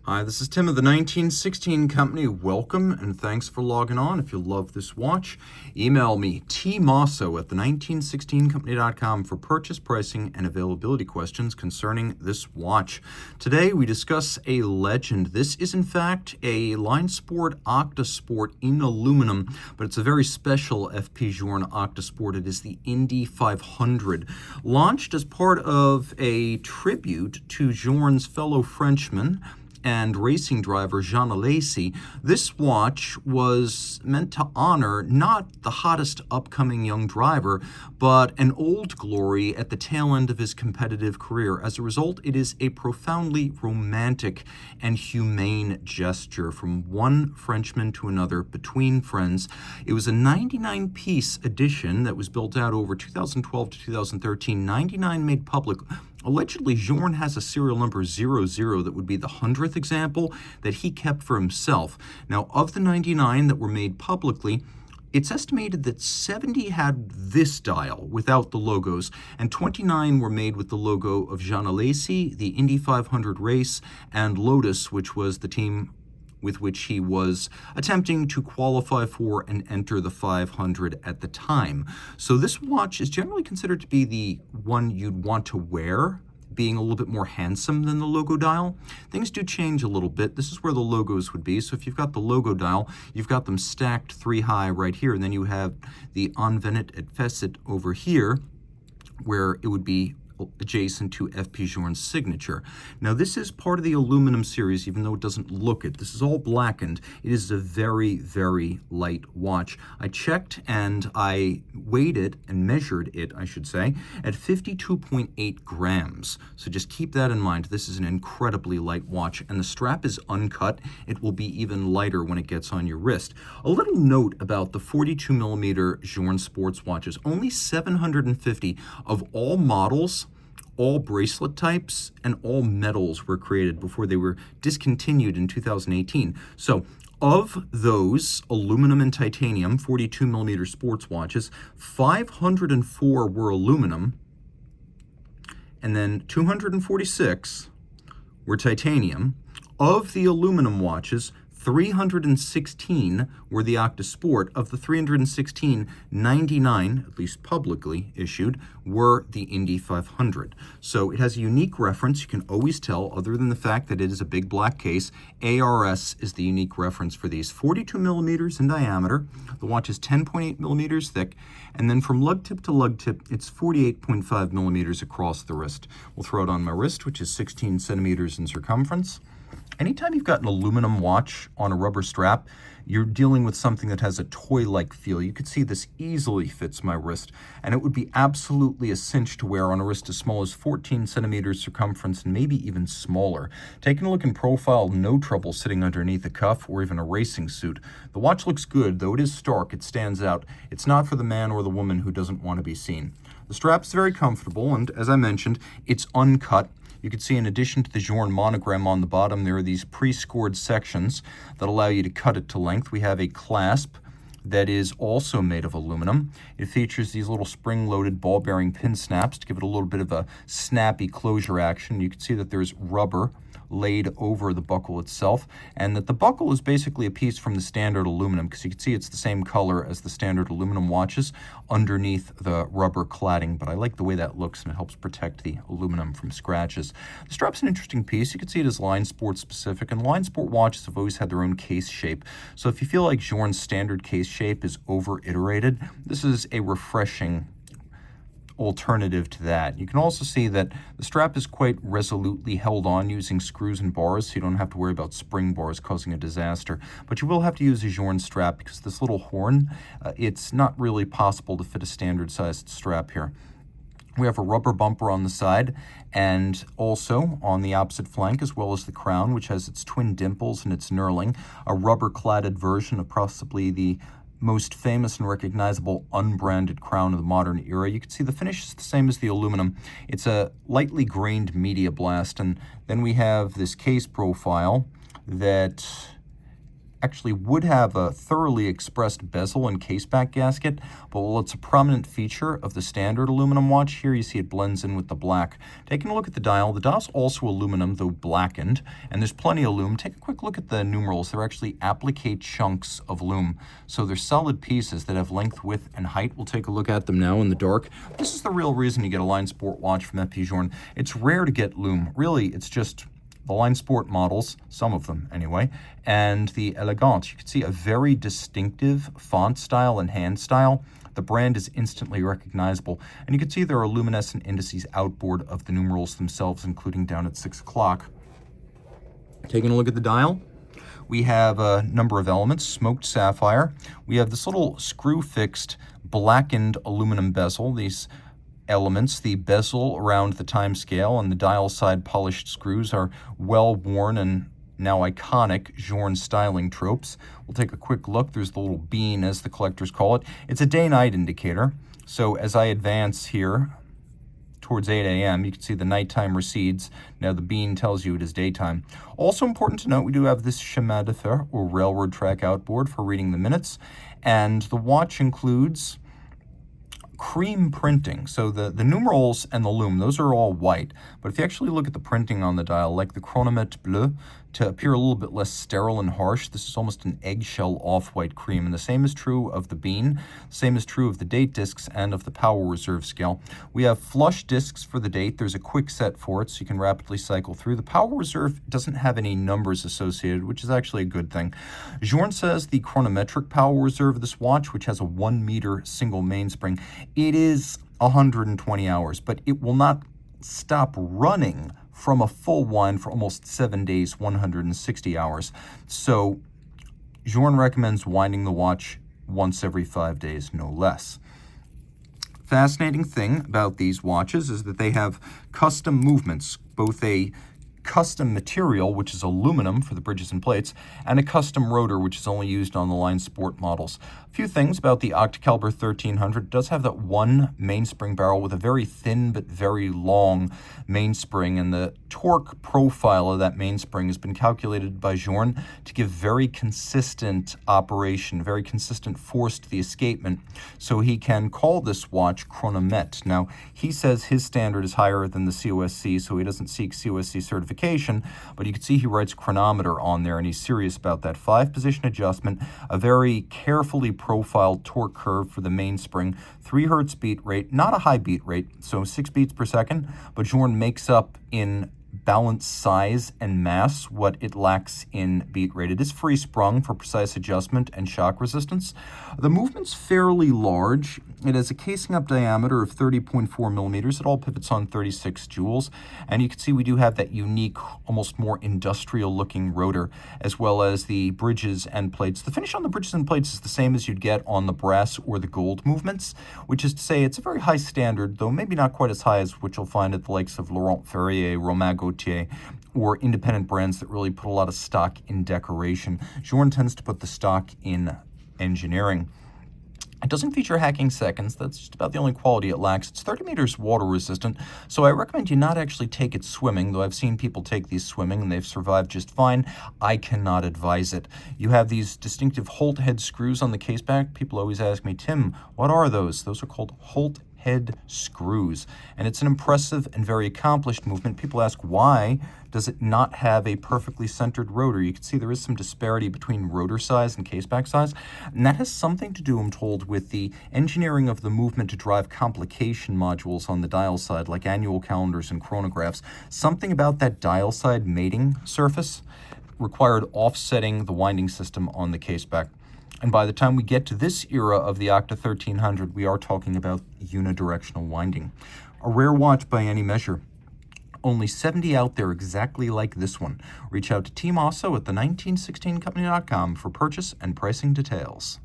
Hi, this is Tim of the 1916 Company. Welcome and thanks for logging on. If you love this watch, email me Team Mosso at the1916company.com for purchase, pricing, and availability questions concerning this watch. Today we discuss a legend. This is in fact a LineSport Octa Sport in aluminum, but it's a very special FP Journe Octa Sport. It is the Indy 500, launched as part of a tribute to Journe's fellow Frenchman and racing driver Journe LineSport. This watch was meant to honor not the hottest upcoming young driver, but an old glory at the tail end of his competitive career. As a result, it is a profoundly romantic and humane gesture from one Frenchman to another between friends. It was a 99-piece edition that was built out over 2012 to 2013, 99 made public. Allegedly, Journe has a serial number 00 that would be the 100th example that he kept for himself. Now, of the 99 that were made publicly, it's estimated that 70 had this dial without the logos, and 29 were made with the logo of Journe LineSport, the Indy 500 race, and Lotus, which was the team with which he was attempting to qualify for and enter the 500 at the time. So this watch is generally considered to be the one you'd want to wear, being a little bit more handsome than the logo dial. Things do change a little bit. This is where the logos would be. So if you've got the logo dial, you've got them stacked 3 high right here, and then you have the envenet et facet over here, where it would be adjacent to FP Journe's signature. Now, this is part of the aluminum series, even though it doesn't look it. This is all blackened. It is a very, very light watch. I checked and I weighed it and measured it, I should say, at 52.8 grams. So just keep that in mind. This is an incredibly light watch, and the strap is uncut. It will be even lighter when it gets on your wrist. A little note about the 42mm Journe sports watches. Only 750 of all models, all bracelet types, and all metals were created before they were discontinued in 2018. So of those aluminum and titanium 42mm sports watches, 504 were aluminum, and then 246 were titanium. Of the aluminum watches, 316 were the Octa Sport. Of the 316, 99, at least publicly issued, were the Indy 500. So it has a unique reference. You can always tell, other than the fact that it is a big black case, ARS is the unique reference for these. 42 millimeters in diameter. The watch is 10.8 millimeters thick. And then from lug tip to lug tip, it's 48.5 millimeters across the wrist. We'll throw it on my wrist, which is 16 centimeters in circumference. Anytime you've got an aluminum watch on a rubber strap, you're dealing with something that has a toy-like feel. You could see this easily fits my wrist, and it would be absolutely a cinch to wear on a wrist as small as 14 centimeters circumference and maybe even smaller. Taking a look in profile, no trouble sitting underneath a cuff or even a racing suit. The watch looks good, though it is stark, it stands out. It's not for the man or the woman who doesn't want to be seen. The strap's very comfortable, and as I mentioned, it's uncut. You can see, in addition to the Journe monogram on the bottom, there are these pre-scored sections that allow you to cut it to length. We have a clasp that is also made of aluminum. It features these little spring-loaded ball-bearing pin snaps to give it a little bit of a snappy closure action. You can see that there's rubber laid over the buckle itself, and that the buckle is basically a piece from the standard aluminum, because you can see it's the same color as the standard aluminum watches underneath the rubber cladding, but I like the way that looks, and it helps protect the aluminum from scratches. The strap's an interesting piece. You can see it is LineSport specific, and LineSport watches have always had their own case shape. So if you feel like Journe's standard case shape is over-iterated, this is a refreshing alternative to that. You can also see that the strap is quite resolutely held on using screws and bars, so you don't have to worry about spring bars causing a disaster. But you will have to use a Journe strap, because this little horn, it's not really possible to fit a standard sized strap here. We have a rubber bumper on the side, and also on the opposite flank, as well as the crown, which has its twin dimples and its knurling, a rubber cladded version of possibly the most famous and recognizable unbranded crown of the modern era. You can see the finish is the same as the aluminum. It's a lightly grained media blast, and then we have this case profile that actually would have a thoroughly expressed bezel and caseback gasket, but while it's a prominent feature of the standard aluminum watch, here you see it blends in with the black. Taking a look at the dial's also aluminum, though blackened, and there's plenty of lume. Take a quick look at the numerals. They're actually applique chunks of lume, so they're solid pieces that have length, width, and height. We'll take a look at them now in the dark. This is the real reason you get a LineSport watch from FP Journe. It's rare to get lume. Really, it's just the LineSport models, some of them anyway, and the L-OCT. You can see a very distinctive font style and hand style. The brand is instantly recognizable, and you can see there are luminescent indices outboard of the numerals themselves, including down at 6 o'clock. Taking a look at the dial, we have a number of elements: smoked sapphire. We have this little screw-fixed blackened aluminum bezel. These elements, the bezel around the time scale and the dial side polished screws, are well worn and now iconic Journe styling tropes. We'll take a quick look. There's the little bean, as the collectors call it. It's a day-night indicator. So as I advance here towards 8 a.m., you can see the nighttime recedes. Now the bean tells you it is daytime. Also important to note, we do have this chemin de fer, or railroad track outboard, for reading the minutes. And the watch includes cream printing. So the numerals and the lume, those are all white. But if you actually look at the printing on the dial, like the chronomètre bleu, to appear a little bit less sterile and harsh, this is almost an eggshell off-white cream. And the same is true of the bean, the same is true of the date discs and of the power reserve scale. We have flush discs for the date. There's a quick set for it, so you can rapidly cycle through. The power reserve doesn't have any numbers associated, which is actually a good thing. Journe says the chronometric power reserve of this watch, which has a 1 meter single mainspring, it is 120 hours, but it will not stop running from a full wind for almost 7 days, 160 hours. So Journe recommends winding the watch once every 5 days, no less. Fascinating thing about these watches is that they have custom movements, both a custom material, which is aluminum for the bridges and plates, and a custom rotor, which is only used on the LineSport models. A few things about the Octacaliber 1300. It does have that one mainspring barrel with a very thin but very long mainspring, and the torque profile of that mainspring has been calculated by Journe to give very consistent operation, very consistent force to the escapement, so he can call this watch chronomètre. Now, he says his standard is higher than the COSC, so he doesn't seek COSC certification, but you can see he writes chronometer on there, and he's serious about that. 5-position adjustment, a very carefully profiled torque curve for the mainspring, 3 hertz beat rate, not a high beat rate, so 6 beats per second, but Journe makes up in balance size and mass what it lacks in beat rate. It is free sprung for precise adjustment and shock resistance. The movement's fairly large. It has a casing up diameter of 30.4 millimeters. It all pivots on 36 joules. And you can see we do have that unique, almost more industrial looking rotor, as well as the bridges and plates. The finish on the bridges and plates is the same as you'd get on the brass or the gold movements, which is to say it's a very high standard, though maybe not quite as high as what you'll find at the likes of Laurent Ferrier, Romain Gaultier, or independent brands that really put a lot of stock in decoration. Journe tends to put the stock in engineering. It doesn't feature hacking seconds. That's just about the only quality it lacks. It's 30 meters water resistant, so I recommend you not actually take it swimming, though I've seen people take these swimming and they've survived just fine. I cannot advise it. You have these distinctive Holt head screws on the caseback. People always ask me, Tim, what are those? Those are called Holt head screws, and it's an impressive and very accomplished movement. People ask, why does it not have a perfectly centered rotor? You can see there is some disparity between rotor size and caseback size, and that has something to do, I'm told, with the engineering of the movement to drive complication modules on the dial side, like annual calendars and chronographs. Something about that dial side mating surface required offsetting the winding system on the caseback. And by the time we get to this era of the Octa 1300, we are talking about unidirectional winding. A rare watch by any measure. Only 70 out there exactly like this one. Reach out to Team Mosso at the 1916company.com for purchase and pricing details.